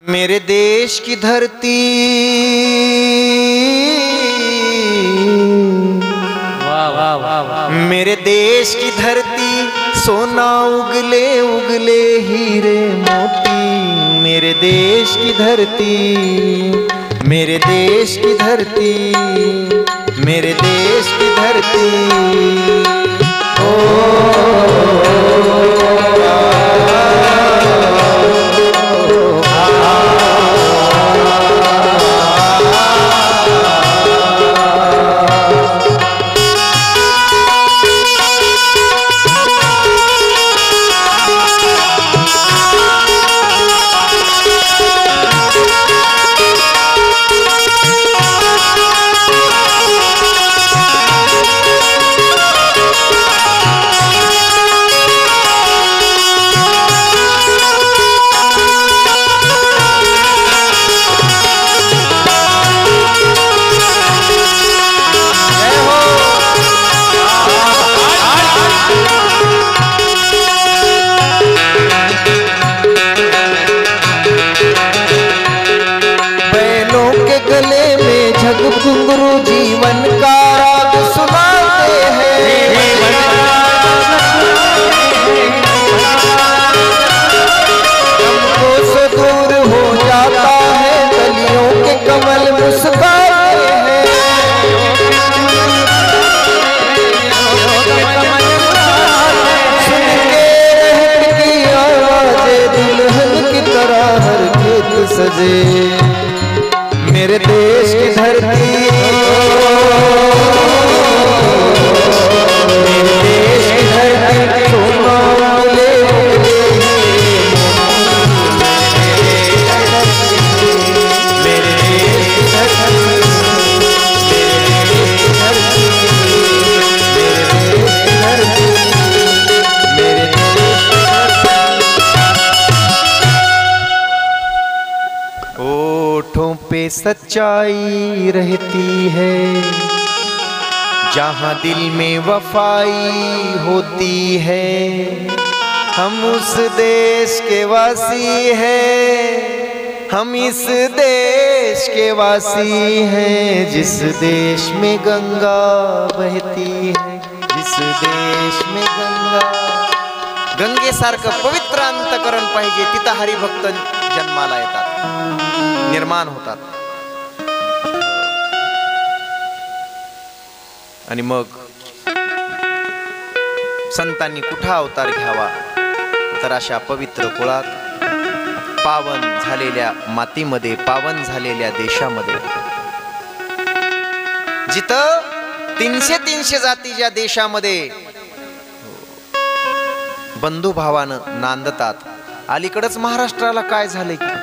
मेरे देश की धरती वाह वाह वाह वाह, मेरे देश की धरती सोना उगले उगले हीरे मोती। मेरे देश की धरती, मेरे देश की धरती, मेरे देश की धरती। घुंघरू जीवन का राग सुनाते हैं, हमको से दूर हो जाता है गलियों के कमल मुस्काते हैं। सुन के रहट की आवाज़ें दुल्हन की तरह हर खेत सजे। मेरे देश की धरती, मेरे देश की धरती सोना उगले उगले मेरे देश की धरती, मेरे देश की धरती। ओठों पे सच्चाई रहती है, जहाँ दिल में वफाई होती है। हम उस देश के वासी हैं, हम इस देश के वासी हैं, जिस देश में गंगा बहती है, जिस देश में गंगेसारखं पवित्र अंतकरण पाहिजे, तिथं हरिभक्त जन्माला येतात, निर्माण होतात। आणि मग संतांनी कुठं अवतार घ्यावा तर अशा पवित्र कुळात, पावन झालेल्या मातीमध्ये, पावन झालेल्या देशामध्ये, जिथं 300 जाती ज्या देशामध्ये बंधुभावानं नांदतात। अलीकडच महाराष्ट्राला काय झालंय की,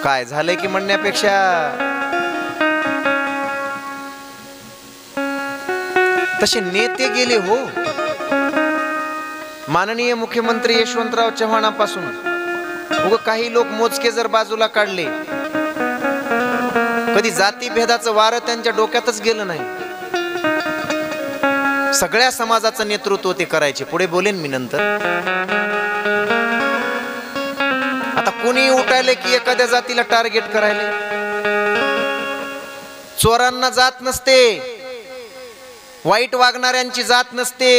काय झालंय की म्हणण्यापेक्षा तसे नेते गेले हो। माननीय मुख्यमंत्री यशवंतराव चव्हाणापासून उगा काही लोक मोजके जर बाजूला काढले, कधी जातीभेदाचं वारं त्यांच्या डोक्यातच गेलं नाही। सगळ्या समाजाचं नेतृत्व ते करायचे। पुढे बोलेन मी नंतर। आता कोणी उठायले की एखाद्या जातीला टार्गेट करायले। चोरांना जात नसते, वाईट वागणाऱ्यांची जात नसते,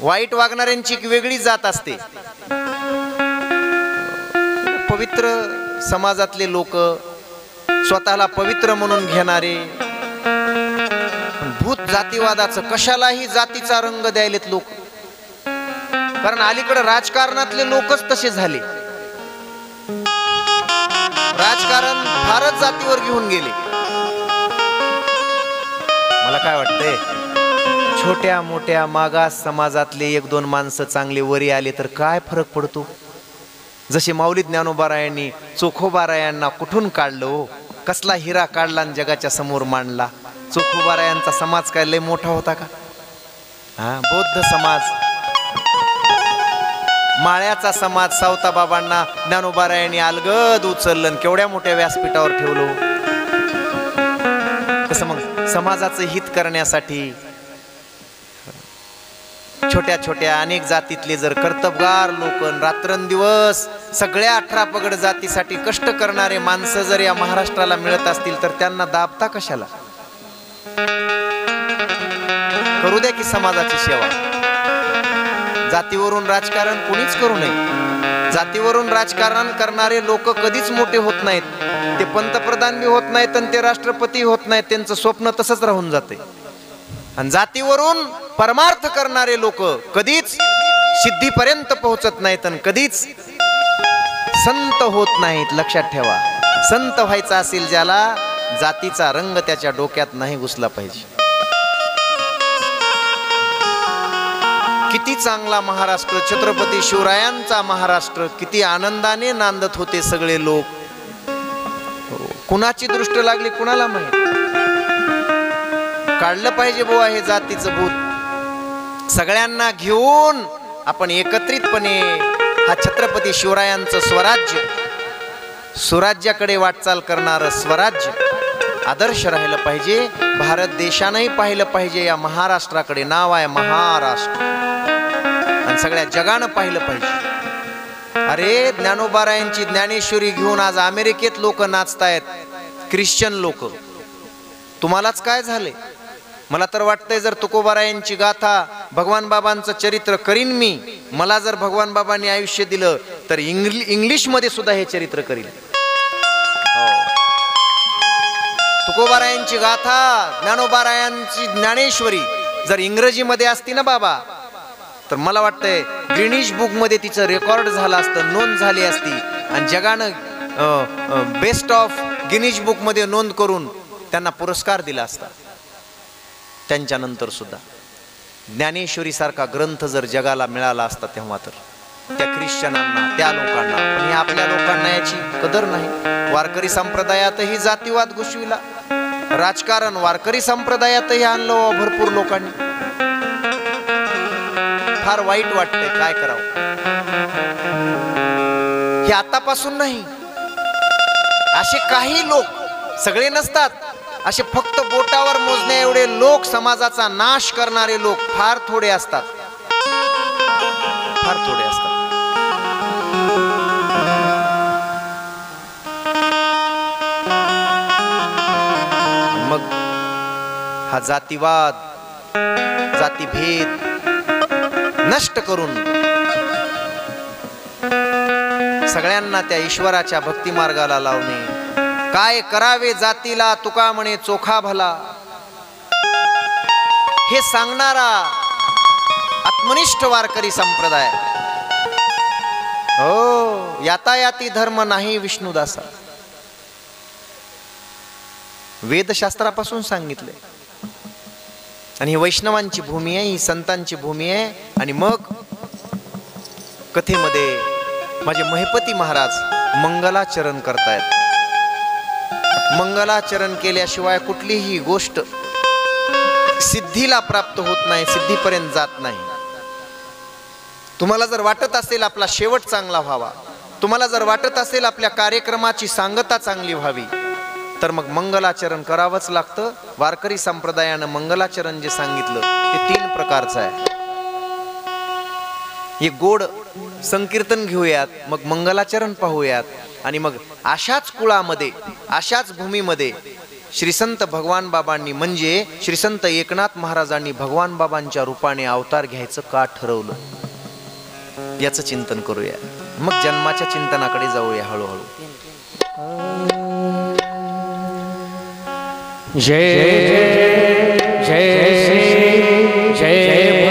वाईट वागणाऱ्यांची एक वेगळी जात असते। पवित्र समाजातले लोक, स्वतःला पवित्र म्हणून घेणारे, भूत जातीवादाचं कशालाही जातीचा रंग द्यायलेत लोक। कारण अलीकडे राजकारणातले लोकच तसे झाले। राजकारण फारच जातीवर घेऊन गेले। मला काय वाटतंय, छोट्या मोठ्या मागास समाजातले 1-2 माणसं चांगले वरी आले तर काय फरक पडतो। जसे माऊली ज्ञानोबारायांनी चोखोबारायांना कुठून काढलं, कसला हिरा काढला आणि जगाच्या समोर मांडला। चोखोबारायांचा समाज काय लय मोठा होता का? बौद्ध समाज, माळ्याचा समाज सावताबाबांना ज्ञानोबारायांनी अलगद उचललं, केवढ्या मोठ्या व्यासपीठावर ठेवलं। कसं मग समाजाचं हित करण्यासाठी छोट्या छोट्या अनेक जातीतले जर कर्तबगार लोक रात्रंदिवस सगळ्या 18 पगड जातीसाठी कष्ट करणारे माणसं जर या महाराष्ट्राला मिळत असतील तर त्यांना दाबता कशाला? करू द्या की समाजाची सेवा. जातीवरून राजकारण कोणीच करू नये. जातीवरून राजकारण करणारे लोक कधीच मोठे होत नाहीत. ते पंतप्रधान बी होत नाहीत आणि ते राष्ट्रपती होत नाहीत. त्यांचं स्वप्न तसंच राहून जाते. आणि जातीवरून परमार्थ करणारे लोक कधीच सिद्धीपर्यंत पोहोचत नाहीत आणि कधीच संत होत नाहीत. लक्षात ठेवा, संत व्हायचा असेल ज्याला, जातीचा रंग त्याच्या डोक्यात नाही घुसला पाहिजे. किती चांगला महाराष्ट्र, छत्रपती शिवरायांचा महाराष्ट्र, किती आनंदाने नांदत होते सगळे लोक. कुणाची दृष्ट लागली कुणाला माहित. काढलं पाहिजे बुवा हे जातीचं भूत. सगळ्यांना घेऊन आपण एकत्रितपणे हा छत्रपती शिवरायांचं स्वराज्य, सुराज्याकडे वाटचाल करणारं स्वराज्य आदर्श राहिलं पाहिजे. भारत देशानंही पाहिलं पाहिजे या महाराष्ट्राकडे. नाव आहे महाराष्ट्र आणि सगळ्या जगानं पाहिलं पाहिजे. अरे ज्ञानोबारायांची ज्ञानेश्वरी घेऊन आज अमेरिकेत लोक नाचतायत, ख्रिश्चन लोक. तुम्हालाच काय झाले? मला तर वाटतंय जर तुकोबारायांची गाथा, भगवान बाबांचं चरित्र करीन मी. मला जर भगवान बाबांनी आयुष्य दिलं तर इंग्लिश मध्ये सुद्धा हे चरित्र करीन. तुकोबारायांची गाथा, ज्ञानोबारायांची ज्ञानेश्वरी जर इंग्रजीमध्ये असती ना बाबा, तर मला वाटतंय ग्रीनिश बुक मध्ये तिचं रेकॉर्ड झालं असतं, नोंद झाली असती. आणि जगानं बेस्ट ऑफ गिनीज बुक मध्ये नोंद करून त्यांना पुरस्कार दिला असता. त्यांच्यानंतर सुद्धा ज्ञानेश्वरी सारखा ग्रंथ जर जगाला मिळाला असता तेव्हा तर त्या ख्रिश्चनांना, त्या लोकांना. पण हे आपल्या लोकांना याची कदर नाही. वारकरी संप्रदायातही जातीवाद घुसविला, राजकारण वारकरी संप्रदायातही आणलं भरपूर लोकांनी. फार वाईट वाटतंय, काय करावं. हे आतापासून नाही. असे काही लोक, सगळे नसतात, असे फक्त बोटावर मोजण्या एवढे लोक, समाजाचा नाश करणारे लोक फार थोडे असतात. फार थोडे असतात. मग हा जातीवाद, जातीभेद नष्ट करून सगळ्यांना त्या ईश्वराच्या भक्ती मार्गाला लावणे. काय करावे जातीला तुका म्हणे चोखा भला, हे सांगणारा आत्मनिष्ठ वारकरी संप्रदाय. हो, यातायाती धर्म नाही विष्णुदासा. वेदशास्त्रापासून सांगितले. आणि ही वैष्णवांची भूमी आहे, ही संतांची भूमी आहे. आणि मग कथेमध्ये माझे महिपती महाराज मंगलाचरण करतायत. मंगलाचरण केल्याशिवाय कुठलीही गोष्ट सिद्धीला प्राप्त होत नाही, सिद्धीपर्यंत जात नाही. तुम्हाला जर वाटत असेल आपला शेवट चांगला व्हावा, तुम्हाला जर वाटत असेल आपल्या कार्यक्रमाची सांगता चांगली व्हावी, तर मग मंगलाचरण करावंच लागतं. वारकरी संप्रदायानं मंगलाचरण जे सांगितलं ते 3 प्रकारचं आहे. हे गोड संकीर्तन घेऊयात, मग मंगलाचरण पाहूयात. आणि मग अशाच कुळामध्ये, अशाच भूमीमध्ये श्रीसंत भगवान बाबांनी, म्हणजे श्रीसंत एकनाथ महाराजांनी भगवान बाबांच्या रूपाने अवतार घ्यायचं का ठरवलं, याचं चिंतन करूया. मग जन्माच्या चिंतनाकडे जाऊया हळूहळू. जय जय जय जय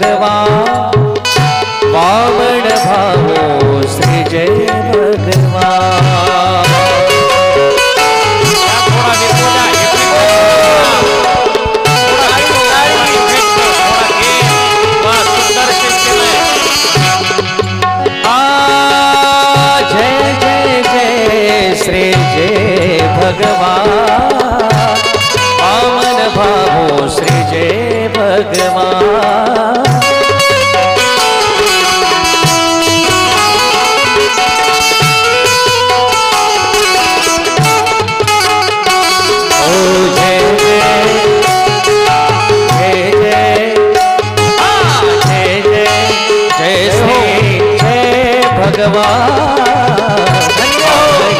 भगवान वामन भावो श्री जय भगवान। जय जय जय श्री जय भगवान वामन भावो श्री जय भगवान। भगवान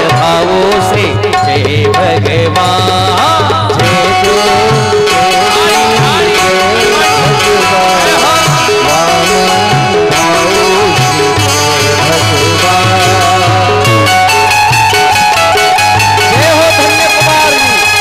भावो से जय भगवान। जय हो धन्य कुमार जी।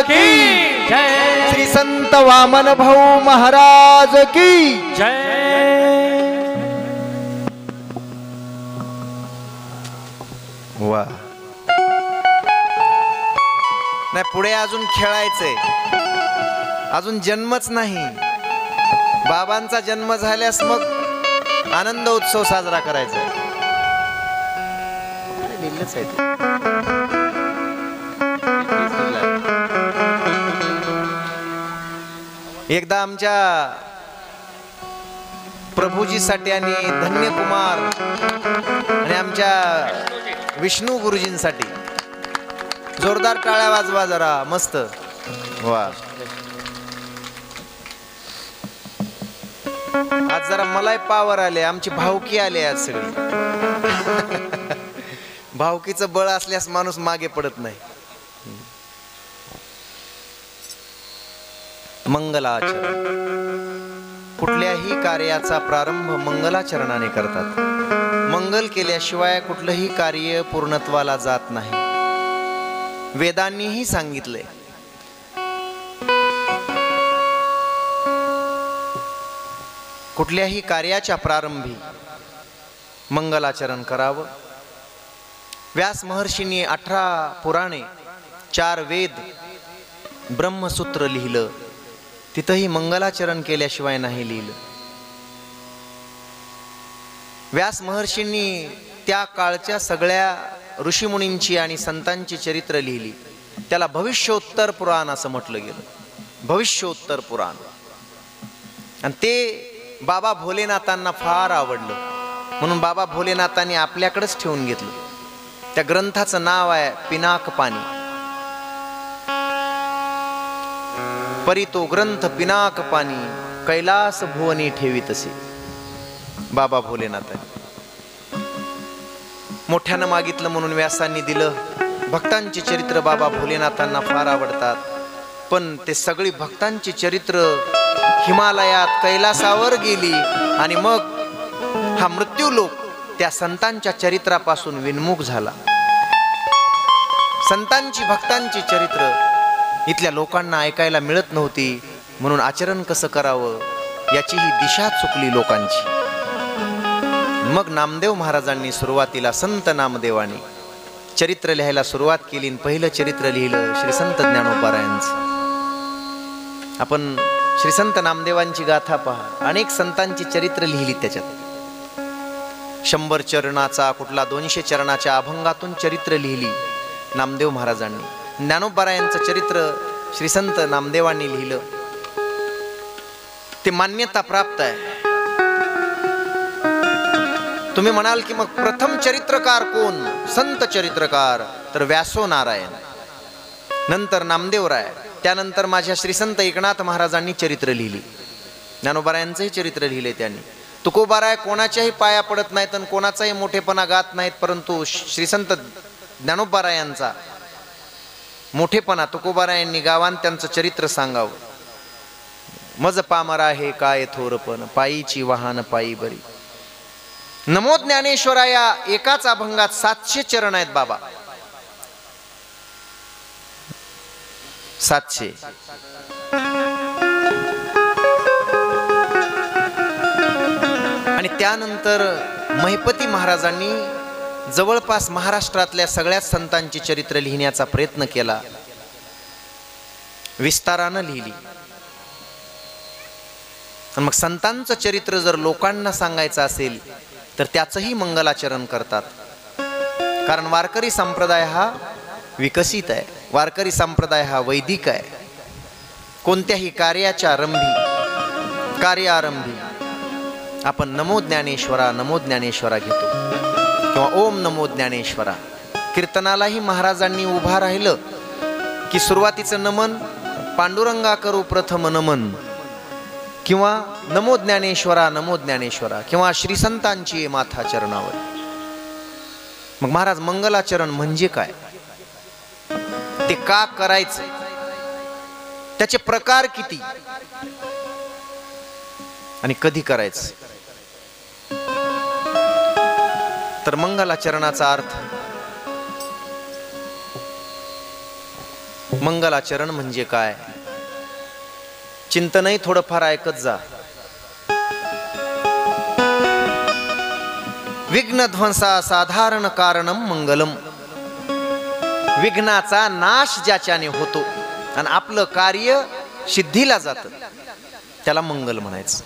की जय, श्री संत वामन भाऊ महाराज की जय. वा. नाही, पुढे अजून खेळायचंय, अजून जन्मच नाही. बाबांचा जन्म झाल्यास मग आनंद उत्सव साजरा करायचा. लिहिलंच आहे ते. एकदा आमच्या प्रभूजीसाठी आणि धन्यकुमार आणि आमच्या विष्णू गुरुजींसाठी जोरदार टाळ्या वाजवा जरा. मस्त. वा. आज जरा मलाही पावर आले, आमची भावकी आले आज सगळी. भावकीचं बळ असल्यास माणूस मागे पडत नाही. मंगलाचरण. कुठल्याही कार्याचा प्रारंभ मंगलाचरणाने करतात. मंगल केल्याशिवाय कुठलंही कार्य पूर्णत्वाला जात नाही. वेदांनीही सांगितलंय. कुठल्याही कार्याच्या प्रारंभी मंगलाचरण करावं. व्यास महर्षींनी 18 पुराणे, 4 वेद, ब्रह्मसूत्र लिहिलं. तिथंही मंगलाचरण केल्याशिवाय नाही लिहिलं. व्यास महर्षींनी त्या काळच्या सगळ्या ऋषीमुनींची आणि संतांची चरित्र लिहिली. त्याला भविष्योत्तर पुराण असं म्हटलं गेलं. भविष्योत्तर पुराण. आणि ते बाबा भोलेनाथांना फार आवडलं, म्हणून बाबा भोलेनाथांनी आपल्याकडेच ठेवून घेतलं. त्या ग्रंथाचं नाव आहे पिनाक पाणी. परी तो ग्रंथ पिनाक पाणी, कैलास भुवनी ठेवीत असे. बाबा भोलेनाथांनी मोठ्यानं मागितलं म्हणून व्यासांनी दिलं. भक्तांची चरित्र बाबा भोलेनाथांना फार आवडतात. पण ते सगळी भक्तांची चरित्र हिमालयात कैलासावर गेली आणि मग हा मृत्यू लोक त्या संतांच्या चरित्रापासून विन्मुख झाला. संतांची भक्तांची चरित्र इथल्या लोकांना ऐकायला मिळत नव्हती, म्हणून आचरण कसं करावं याची ही दिशा चुकली लोकांची. मग नामदेव महाराजांनी सुरुवातीला संत नामदेवानी चरित्र लिहायला सुरुवात केली. पहिलं चरित्र लिहिलं श्री संत ज्ञानोबारायांचं. आपण श्री संत नामदेवांची गाथा पहा. अनेक संतांची चरित्र लिहिली त्याच्यात. 100 चरणाचा, कुठला 200 चरणाच्या अभंगातून चरित्र लिहिली नामदेव महाराजांनी. ज्ञानोबारायांचं चरित्र श्री संत नामदेवांनी लिहिलं. ते मान्यता प्राप्त आहे. तुम्ही म्हणाल की मग प्रथम चरित्रकार कोण? संत चरित्रकार तर व्यासो नारायण, नंतर नामदेवराय, त्यानंतर माझ्या श्री संत एकनाथ महाराजांनी चरित्र लिहिली. ज्ञानोबारायांचंही चरित्र लिहिले त्यांनी. तुकोबाराय कोणाच्याही पाया पडत नाहीत आणि कोणाचाही मोठेपणा गात नाहीत, परंतु श्री संत ज्ञानोबारायांचा मोठेपणा तुकोबारायांनी गावान त्यांचं चरित्र सांगावं. मज पामरा हे काय थोरपण, पायीची वाहन पायी बरी. नमो ज्ञानेश्वराया एकाच अभंगात 700 चरण आहेत बाबा. 700. आणि त्यानंतर महिपती महाराजांनी जवळपास महाराष्ट्रातल्या सगळ्याच संतांची चरित्र लिहिण्याचा प्रयत्न केला. विस्तारानं लिहिली. मग संतांचं चरित्र जर लोकांना सांगायचं असेल तर त्याचंही मंगलाचरण करतात. कारण वारकरी संप्रदाय हा विकसित आहे. वारकरी संप्रदाय हा वैदिक आहे. कोणत्याही कार्यारंभी आपण नमो ज्ञानेश्वरा नमो ज्ञानेश्वरा घेतो किंवा ओम नमो ज्ञानेश्वरा. कीर्तनालाही महाराजांनी उभा राहिलं की सुरुवातीचं नमन पांडुरंगा करू प्रथम नमन, किंवा नमो ज्ञानेश्वरा किंवा श्री संतांची माथा चरणावर. मग महाराज मंगलाचरण म्हणजे काय, ते का करायचं, त्याचे प्रकार किती आणि कधी करायचं. तर मंगलाचरणाचा अर्थ, मंगलाचरण म्हणजे काय, चिंतनही थोडंफार ऐकत जा. विघ्न ध्वंसा साधारण कारणम मंगलम. विघ्नाचा नाश ज्याच्याने होतो आणि आपलं कार्य सिद्धीला जातं त्याला मंगल म्हणायचं.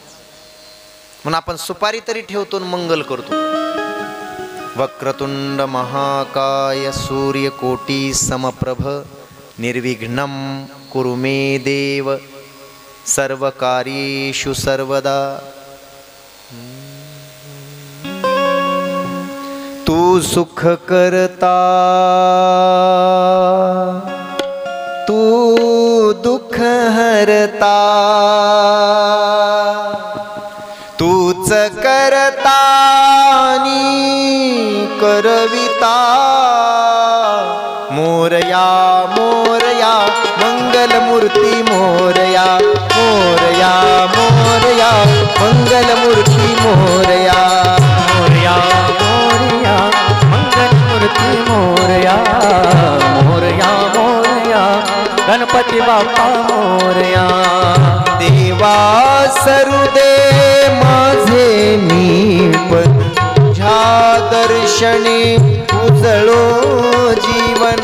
म्हणून आपण सुपारी तरी ठेवतो आणि मंगल करतो. वक्रतुंड महाकाय सूर्यकोटी समप्रभ निर्विघ्नं कुरु मे देव सर्वकार्येषु सर्वदा. तू सुख करता तू दुःख हरता तूच करता आणि करविता. मोरया मोरया मंगलमूर्ती मोरया मोरया मोरया मंगलमूर्ती मोरया मोरया मोरया मंगलमूर्ती मोरया मोरया मोरया गणपती बाप्पा मोरया. देवा सरुदे माझे मीप तुझ्या दर्शने उजळो जीवन.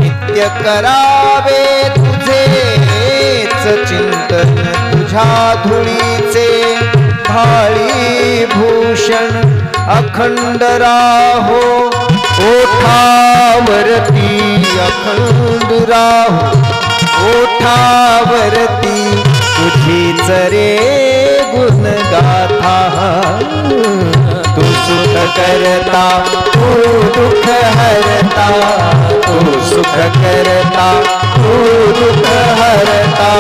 नित्य करावे तुझेच चिंतन तुझ्या धुळीचे भाळी भूषण. अखंड राहो ओठावरती अखंड राहो ओठावरती तुझीच रे गुण गाथा. तू सुख करता तू दुःख हरता तू सुख करता तू दुःख हरता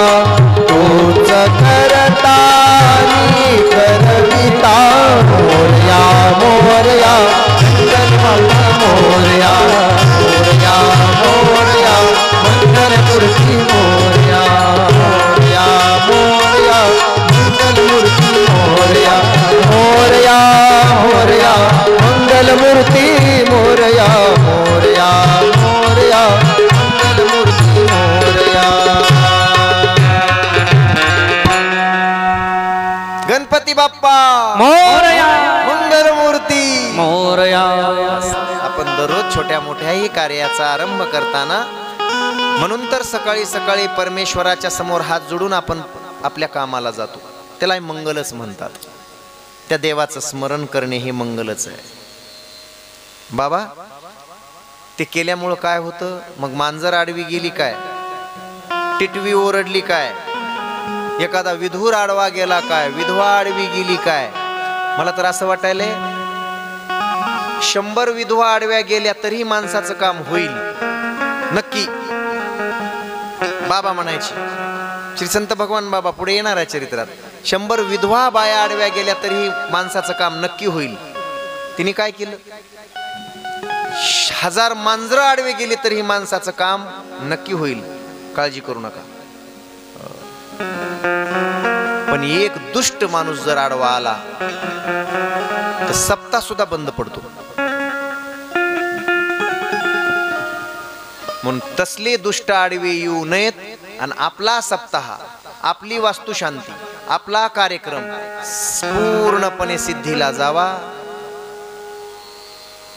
तूच करता आणि करविता. मोरया मोरया मोरया मोरया मोरया मंगलमूर्ती मोरया मोरया मोरया मंगलमूर्ती मोरया मोरया मोरया मंगलमूर्ती मोरया मोरया मोरया मंगलमूर्ती मोरया. गणपती बाप्पा मोरया मंगलमूर्ती मोरया. आपण दररोज छोट्या मोठ्याही कार्याचा आरंभ करताना म्हणून तर सकाळी सकाळी परमेश्वराच्या समोर हात जोडून आपण आपल्या कामाला जातो. त्याला मंगलच म्हणतात. त्या देवाचं स्मरण करणे हे मंगलच आहे. बाबा ते केल्यामुळं काय होतं मग? मांजर आडवी गेली काय, टिटवी ओरडली काय, एखादा विधूर आडवा गेला काय, विधवा आडवी गेली काय. मला तर असं वाटायलंय 100 विधवा आडव्या गेल्या तरी माणसाचं काम होईल नक्की. बाबा म्हणायचे, श्री संत भगवान बाबा पुढे येणार आहे चरित्रात, 100 विधवा बाया आडव्या गेल्या तरी माणसाचं काम नक्की होईल. तिने काय केलं? 1000 मांजरं आडवे गेले तरी माणसाचं काम नक्की होईल, काळजी करू नका. पण एक दुष्ट माणूस जर आडवा आला तर सप्ताह सुद्धा बंद पडतो. म्हणून तसले दुष्ट आडवे येऊ नयेत आणि आपला सप्ताह, आपली वास्तुशांती, आपला कार्यक्रम पूर्णपणे सिद्धीला जावा,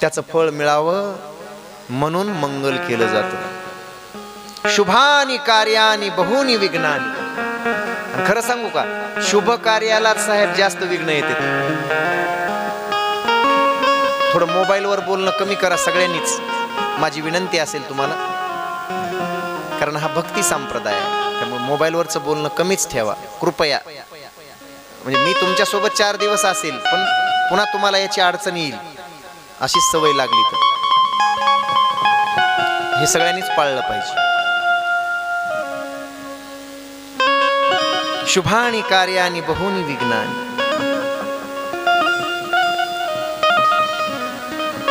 त्याचं फळ मिळावं म्हणून मंगल केलं जातं. शुभानी कार्यानी बहुनी विघ्नानी. खरं सांगू का, शुभ कार्याला साहेब जास्त विघ्न येते. थोडं मोबाईलवर बोलणं कमी करा सगळ्यांनीच, माझी विनंती असेल तुम्हाला, कारण हा भक्ती संप्रदाय आहे. त्यामुळे मोबाईलवरचं बोलणं कमीच ठेवा कृपया. म्हणजे मी तुमच्या सोबत 4 दिवस असेल पण पुन्हा तुम्हाला याची अडचण येईल अशीच सवय लागली तर हे सगळ्यांनीच पाळलं पाहिजे. शुभानी कार्यानी बहुनी विघ्नानी.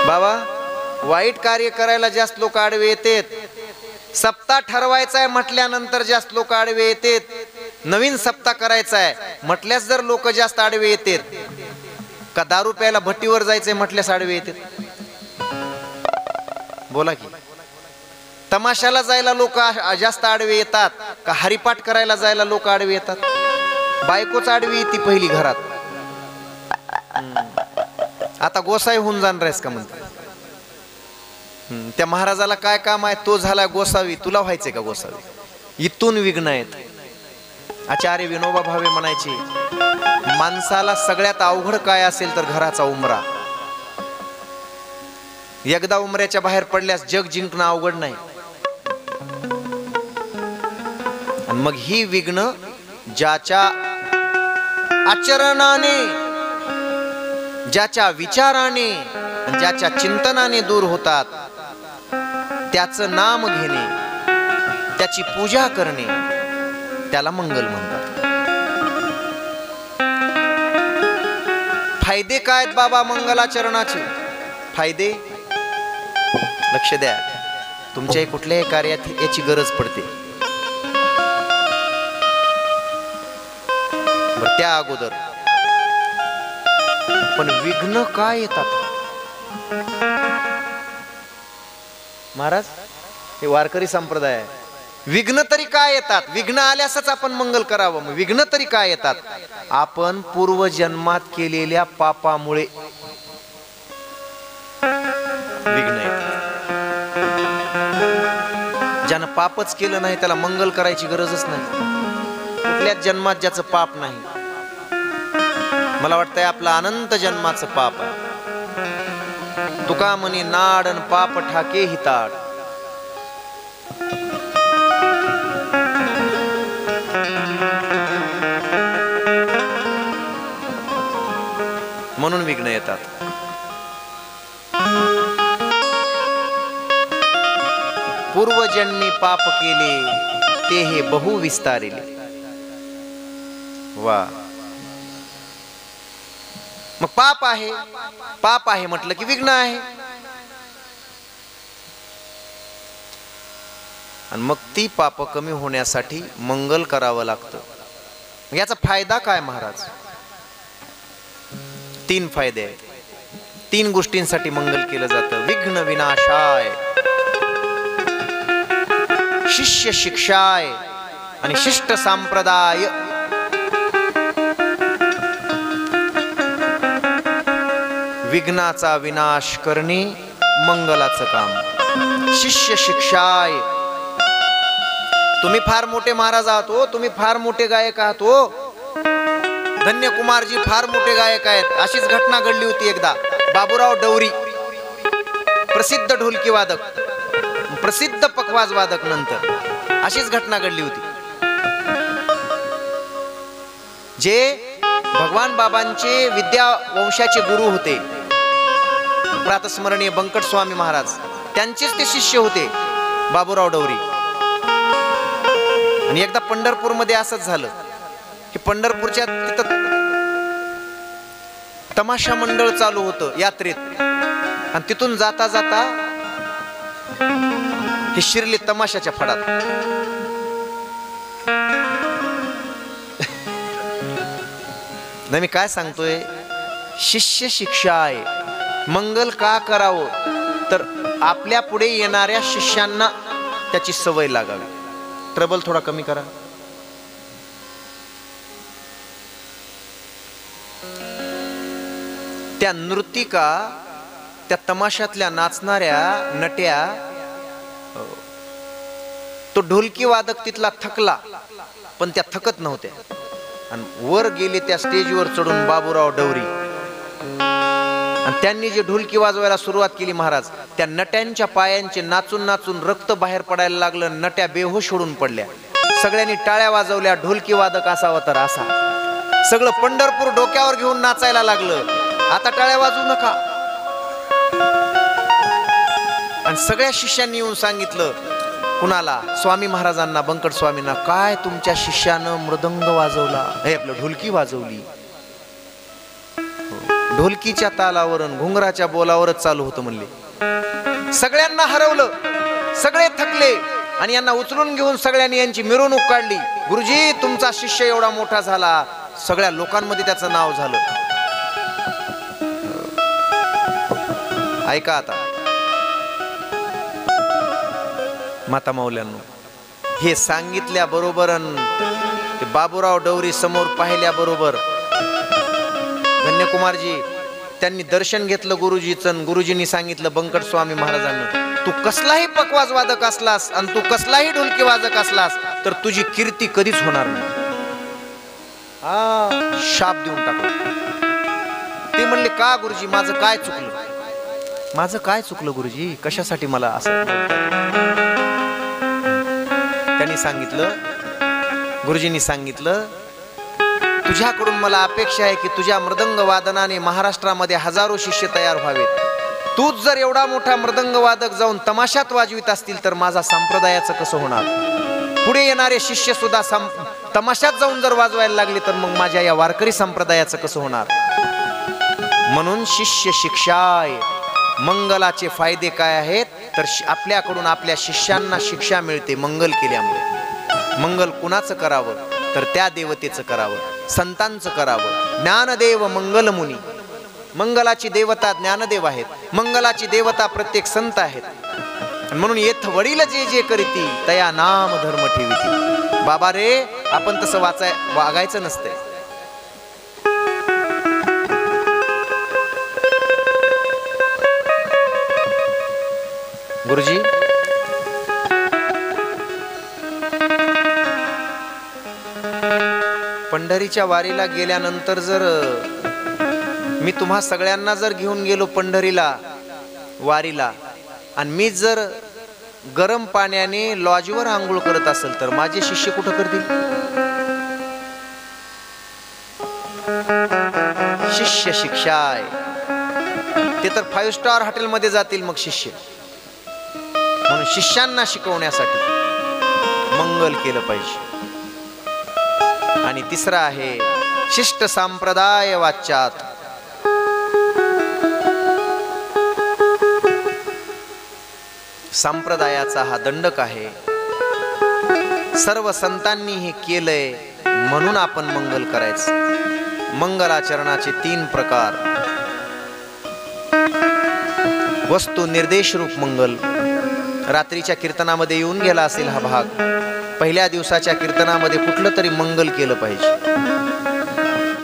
बाबा वाईट कार्य करायला जास्त लोक आडवे येतात. सप्ताह ठरवायचा आहे म्हटल्यानंतर जास्त लोक आडवे येतात. नवीन सप्ताह करायचा आहे म्हटल्यास जर लोक जास्त आडवे येतात. का दारू प्यायला भट्टीवर जायचंय म्हटल्यास आडवे येतात? बोला की. तमाशाला जायला लोक जास्त आडवे येतात का हरिपाठ करायला जायला लोक आडवे येतात? बायकोच आडवी येते पहिली घरात. आता गोसाई होऊन जाणार आहेस का म्हणतात. त्या महाराजाला काय काम आहे? तो झाला गोसावी, तुला व्हायचंय का गोसावी? इथून विघ्न आहेत. आचार्य विनोबा भावे म्हणायचे, माणसाला सगळ्यात अवघड काय असेल तर घराचा उमरा. एकदा उमऱ्याच्या बाहेर पडल्यास जग जिंकणं अवघड नाही. आणि मग ही विघ्न ज्याच्या आचरणाने, ज्याच्या विचाराने, ज्याच्या चिंतनाने दूर होतात, त्याचं नाम घेणे, त्याची पूजा करणे, त्याला मंगल म्हणतात. फायदे काय आहेत बाबा मंगलाचरणाचे? फायदे लक्ष द्या. तुमच्या कुठल्याही कार्यात याची गरज पडते. त्या अगोदर पण विघ्न काय येतात महाराज? हे वारकरी संप्रदाय आहे. विघ्न तरी काय येतात? विघ्न आल्यासच आपण मंगल करावं. मग विघ्न तरी काय येतात? आपण पूर्वजन्मात केलेल्या पापामुळे विघ्न येतात. ज्यानं पापच केलं नाही त्याला मंगल करायची गरजच नाही. कुठल्याच जन्मात ज्याचं पाप नाही, मला वाटतंय आपलं अनंत जन्माचं पाप आहे. तुका म्हणे नाड अन पाप ठाके हिताड. म्हणून विघ्न येतात. पूर्वजन्मी पाप केले ते हे बहु विस्तारिले. वा. मग पाप आहे, पाप आहे म्हटलं की विघ्न आहे. आणि मग ती पाप कमी होण्यासाठी मंगल करावं लागतं. याचा फायदा काय महाराज? 3 फायदे आहेत. 3 गोष्टींसाठी मंगल केलं जातं. विघ्न विनाशाय, शिष्य शिक्षाय आणि शिष्ट संप्रदाय. विघ्नाचा विनाश करणे मंगलाचं काम. शिष्य शिक्षाय. तुम्ही फार मोठे महाराज आहात हो, तुम्ही फार मोठे गायक आहात हो, धन्य कुमारजी फार मोठे गायक आहेत. अशीच घटना घडली होती एकदा. बाबूराव डवरी प्रसिद्ध ढोलकी वादक, प्रसिद्ध पखवाज वादक, नंतर अशीच घटना घडली होती. जे भगवान बाबांचे विद्या वंशाचे गुरु होते, प्रातस्मरणीय बंकट स्वामी महाराज, त्यांचेच ते शिष्य होते बाबूराव डवरी. आणि एकदा पंढरपूर मध्ये असंच झालं की पंढरपूरच्या तिथं तमाशा मंडळ चालू होतं यात्रेत. आणि तिथून जाता जाता हे शिरले तमाशाच्या फडात. नाही मी काय सांगतोय, शिष्य शिक्षा आहे. मंगल का करावं तर आपल्या पुढे येणाऱ्या शिष्यांना त्याची सवय लागावी. ट्रबल थोडा कमी करा. त्या नृतिका, त्या तमाशातल्या नाचणाऱ्या नट्या, तो ढोलकी वादक तिथला थकला पण त्या थकत नव्हत्या. आणि वर गेले त्या स्टेजवर चढून बाबूराव डवरी. आणि त्यांनी जे ढोलकी वाजवायला सुरुवात केली महाराज, त्या नट्यांच्या पायांचे नाचून नाचून रक्त बाहेर पडायला लागलं. नट्या बेहोश होऊन पडल्या. सगळ्यांनी टाळ्या वाजवल्या. ढोलकी वादक असावा तर असा. सगळं पंढरपूर डोक्यावर घेऊन नाचायला लागलं. आता टाळ्या वाजवू नका. आणि सगळ्या शिष्यांनी येऊन सांगितलं कुणाला? स्वामी महाराजांना, बंकट स्वामींना. काय तुमच्या शिष्यानं मृदंग वाजवला, हे आपलं ढोलकी वाजवली. ढोलकीच्या तालावर घुंगराच्या बोलावरच चालू होतं म्हणले. सगळ्यांना हरवलं. सगळे थकले आणि यांना उचलून घेऊन सगळ्यांनी यांची मिरवणूक काढली. गुरुजी तुमचा शिष्य एवढा मोठा झाला, सगळ्या लोकांमध्ये त्याचं नाव झालं. ऐका आता, माता माऊल्यांनो, हे सांगितल्या बरोबर ते बाबूराव डवरी समोर पाहिल्या बरोबर धन्यकुमारजी त्यांनी दर्शन घेतलं गुरुजीचं. गुरुजींनी सांगितलं बंकट स्वामी महाराजांना, तू कसलाही पकवाज वादक असलास आणि तू कसलाही ढोलकी वाजक असलास तर तुझी कीर्ती कधीच होणार नाही. शाप देऊन टाकला. ते म्हणले का गुरुजी, माझं काय चुकलं? माझं काय चुकलं गुरुजी, कशासाठी मला असं? त्यांनी सांगितलं, गुरुजींनी सांगितलं, तुझ्याकडून मला अपेक्षा आहे की तुझ्या मृदंग वादनाने महाराष्ट्रामध्ये हजारो शिष्य तयार व्हावेत. तूच जर एवढा मोठा मृदंग वादक जाऊन तमाशात वाजवित असतील तर माझा संप्रदायाचं कसं होणार? पुढे येणारे शिष्य सुद्धा तमाशात जाऊन जर वाजवायला लागले तर मग माझ्या या वारकरी संप्रदायाचं कसं होणार? म्हणून शिष्य शिक्षाय, मंगलाचे फायदे काय आहेत तर आपल्याकडून आपल्या शिष्यांना शिक्षा मिळते मंगल केल्यामुळे. मंगल कुणाचं करावं तर त्या देवतेचं करावं, संतांचं करावं. ज्ञानदेव मंगल मुनी, मंगलाची देवता ज्ञानदेव आहेत, मंगलाची देवता प्रत्येक संत आहेत. म्हणून येथ वडील जे जे करीती तया नाम धर्म ठेवीती. बाबा रे, आपण तसं वागायचं नसतंय. गुरुजी, पंढरीच्या वारीला गेल्यानंतर जर मी तुम्हा सगळ्यांना जर घेऊन गेलो पंढरीला वारीला आणि मी जर गरम पाण्याने लॉजवर आंघोळ करत असेल तर माझे शिष्य कुठं करतील? शिष्य शिक्षाय, ते तर 5 स्टार हॉटेलमध्ये जातील मग शिष्य. म्हणून शिष्यांना शिकवण्यासाठी मंगल केलं पाहिजे. आणि तिसरा आहे शिष्ट संप्रदाय वाच्यात. संप्रदायाचा हा दंडक आहे. सर्व संतांनी हे केलंय म्हणून आपण मंगल करायचं. मंगलाचरणाचे 3 प्रकार. वस्तू निर्देश रूप मंगल. रात्रीच्या कीर्तनामध्ये येऊन गेला असेल हा भाग. पहिल्या दिवसाच्या कीर्तनामध्ये कुठलं तरी मंगल केलं पाहिजे.